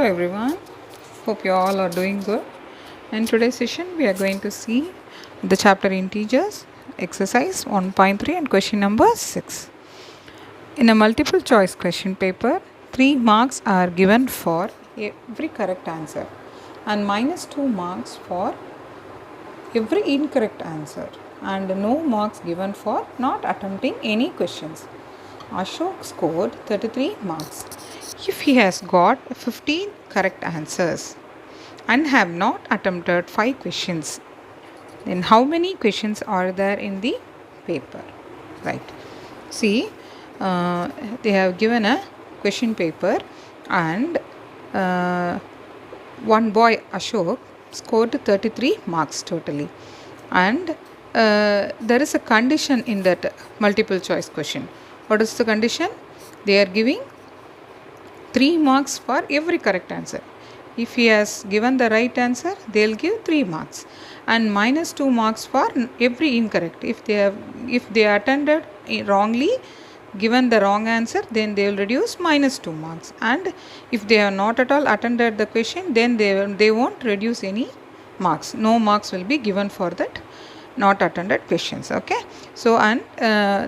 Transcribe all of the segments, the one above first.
everyone, hope you all are doing good. In today's session we are going to see the chapter integers, exercise 1.3 and question number 6. In a multiple choice question paper, 3 marks are given for every correct answer and minus 2 marks for every incorrect answer and no marks given for not attempting any questions. Ashok scored 33 marks. If he has got 15 correct answers and have not attempted 5 questions, then how many questions are there in the paper? Right. See, they have given a question paper and one boy Ashok scored 33 marks totally, and there is a condition in that multiple choice question. What is the condition? They are giving 3 marks for every correct answer. If he has given the right answer, they will give 3 marks, and minus 2 marks for every incorrect. If they attended wrongly, given the wrong answer, then they will reduce minus 2 marks, and if they have not at all attended the question, then they won't reduce any marks. No marks will be given for that not attended questions. Okay, so and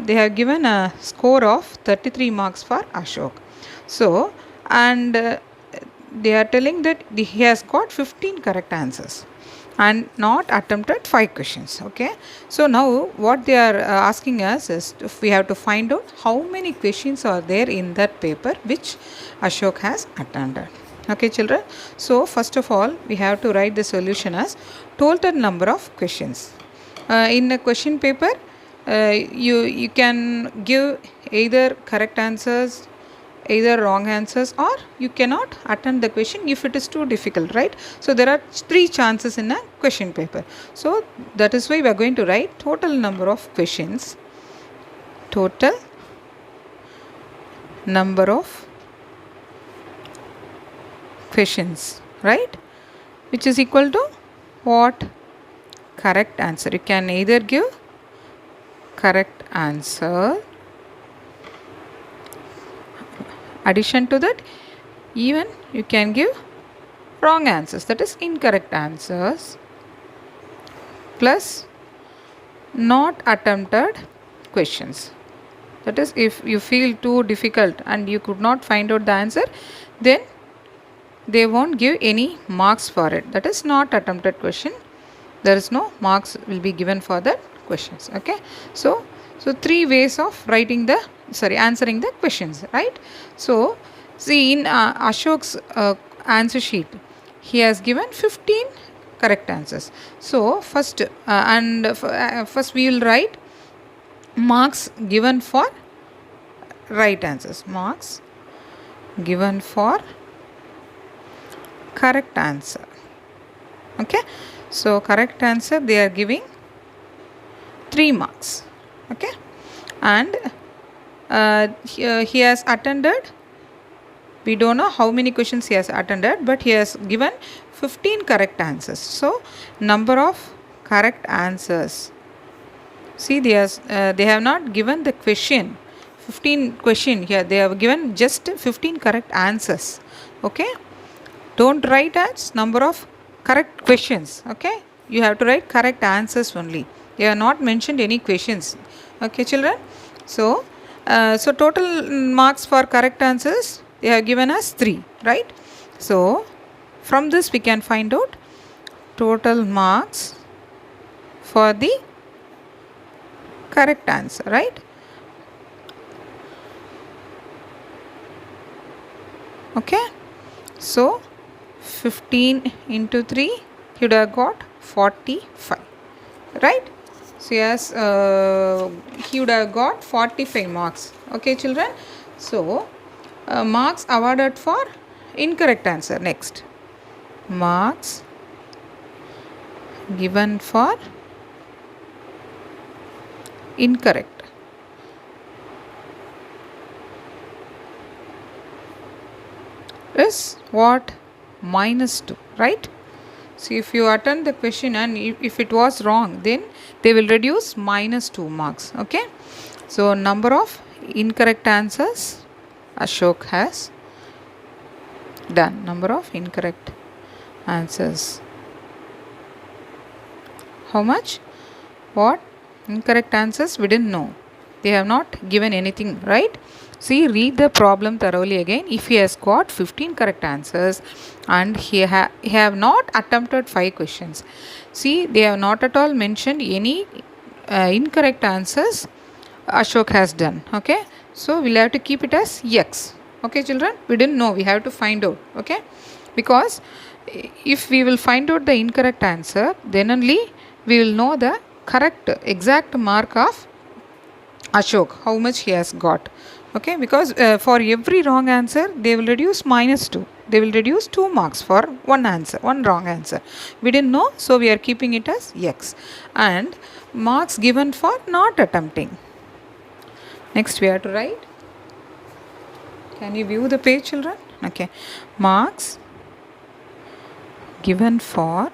they have given a score of 33 marks for Ashok. So and they are telling that he has got 15 correct answers and not attempted 5 questions. Okay, so now what they are asking us is if we have to find out how many questions are there in that paper which Ashok has attended. Okay children, so first of all we have to write the solution as total number of questions. In a question paper, you can give either correct answers, either wrong answers, or you cannot attend the question if it is too difficult, right? So there are 3 chances in a question paper. So that is why we are going to write total number of questions. Total number of questions, right? Which is equal to what? Correct answer. You can either give correct answer, addition to that even you can give wrong answers, that is incorrect answers, plus not attempted questions. That is, if you feel too difficult and you could not find out the answer, then they won't give any marks for it. That is not attempted question. There is no marks will be given for that questions. Okay, so 3 ways of answering the questions, right? So see, in Ashok's answer sheet, he has given 15 correct answers. So first we will write marks given for right answers, marks given for correct answer. Okay, so correct answer they are giving 3 marks. Okay, and he has attended, we don't know how many questions he has attended, but he has given 15 correct answers. So number of correct answers, see they have not given the question 15 question here, they have given just 15 correct answers. Okay, don't write as number of correct questions. Okay, you have to write correct answers only. They have not mentioned any questions. Okay children, so total marks for correct answers they have given us 3, right? So from this we can find out total marks for the correct answer, right? Okay, so 15 into 3, he would have got 45, right? So yes, he would have got 45 marks. Okay children, so marks awarded for incorrect answer. Next, marks given for incorrect. Is what? Minus 2, right? So if you attend the question and if it was wrong, then they will reduce minus 2 marks. Okay, so number of incorrect answers Ashok has Done. Number of incorrect answers. How much? What? Incorrect answers? We didn't know. They have not given anything, right? See, read the problem thoroughly again. If he has got 15 correct answers and he have not attempted 5 questions. See, they have not at all mentioned any incorrect answers Ashok has done. Okay, so we'll have to keep it as X. Okay, children, we didn't know, we have to find out. Okay, because if we will find out the incorrect answer, then only we will know the correct exact mark of Ashok, how much he has got. Okay, because for every wrong answer, they will reduce -2. They will reduce 2 marks for one answer, one wrong answer. We didn't know, so we are keeping it as X. And marks given for not attempting. Next, we have to write. Can you view the page, children? Okay, marks given for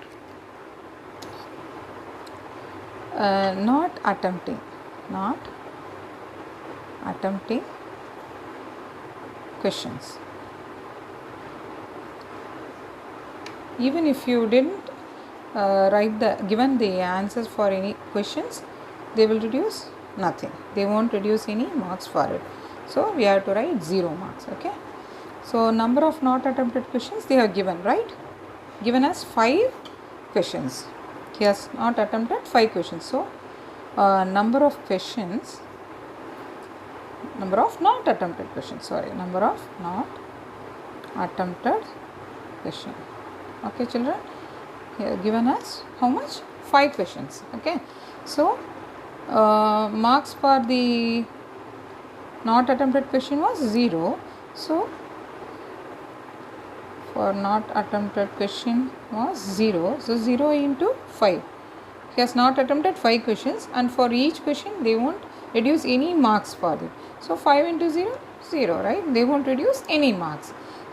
not attempting questions. Even if you didn't write given the answers for any questions, they will reduce nothing. They won't reduce any marks for it. So we have to write 0 marks. Okay. So number of not attempted questions they have given, right? Given us 5 questions. He has not attempted 5 questions. So number of not attempted questions. Number of not attempted question. Okay, children. Here given us how much? 5 questions. Okay. So marks for the not attempted question was 0. So for not attempted question was 0. So 0 into 5. He has not attempted 5 questions, and for each question they won't reduce any marks for it. So 5 into 0, 0, right? They won't reduce any marks.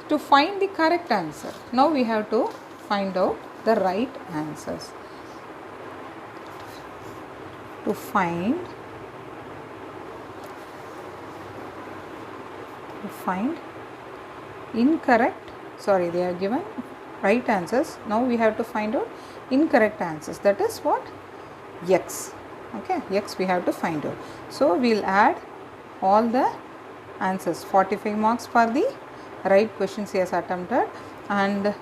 To find the correct answer, now we have to find out the right answers. To find incorrect, they have given right answers. Now we have to find out incorrect answers. That is what? X. Okay, X we have to find out. So we'll add all the answers. 45 marks for the right questions he has attempted, and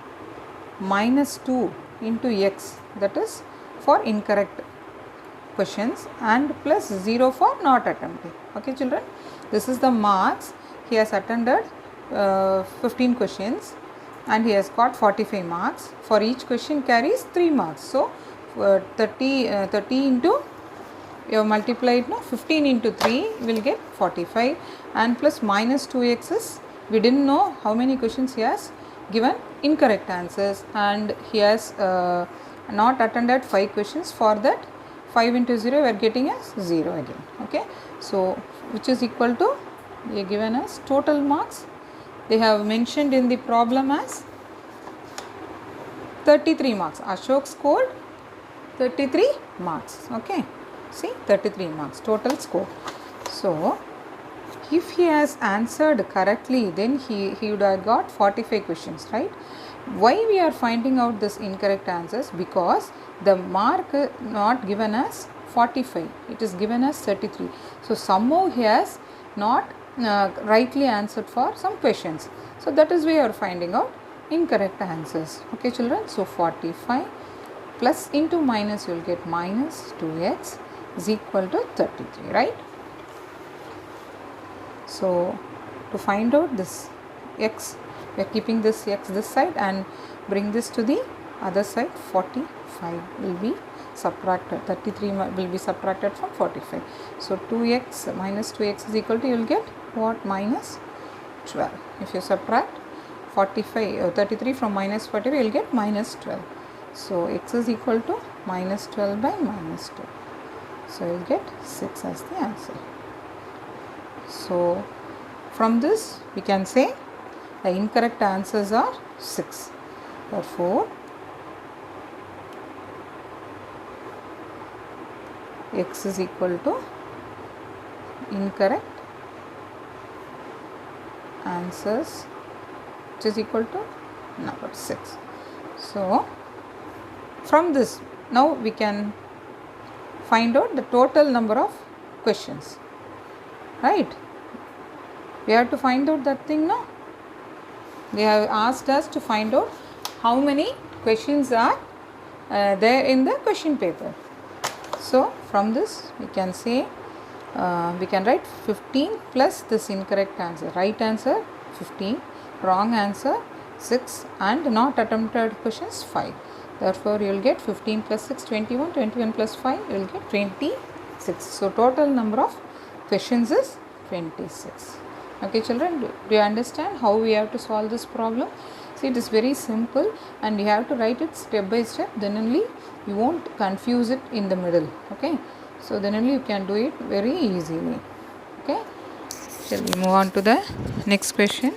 -2 into X, that is for incorrect questions, and plus 0 for not attempting. Okay, children, this is the marks. He has attended 15 questions and he has got 45 marks. For each question carries 3 marks. So 30 into, you have multiplied, 15 into 3 will get 45, and plus -2x is, we didn't know how many questions he has given incorrect answers, and he has not attended 5 questions. For that, 5 into 0 we are getting as 0 again. Okay, so which is equal to, they are given as total marks. They have mentioned in the problem as 33 marks. Ashok scored 33 marks. Okay, see, 33 marks total score. So if he has answered correctly, then he would have got 45 questions, right? Why we are finding out this incorrect answers? Because the mark not given as 45, it is given as 33. So somehow he has not rightly answered for some questions. So that is why we are finding out incorrect answers. Okay, children. So 45 plus into minus, you will get -2x is equal to 33, right? So to find out this x, we are keeping this x this side and bring this to the other side. 45 will be subtracted, 33 will be subtracted from 45. So 2x minus 2x is equal to, you will get what? -12. If you subtract 33 from -45, you will get -12. So x is equal to -12 by -2. So you will get 6 as the answer. So from this we can say the incorrect answers are 6. Therefore x is equal to incorrect answers which is equal to number 6. So from this now we can find out the total number of questions, right? We have to find out that thing now. They have asked us to find out how many questions are there in the question paper. So from this we can say we can write 15 plus this incorrect answer. Right answer 15, wrong answer 6, and not attempted questions 5. Therefore you will get 15 plus 6 21, 21 plus 5 you will get 26. So total number of questions is 26. Okay children, do you understand how we have to solve this problem? See, it is very simple and you have to write it step by step, then only you won't confuse it in the middle. Okay, so then only you can do it very easily. Okay, shall we move on to the next question?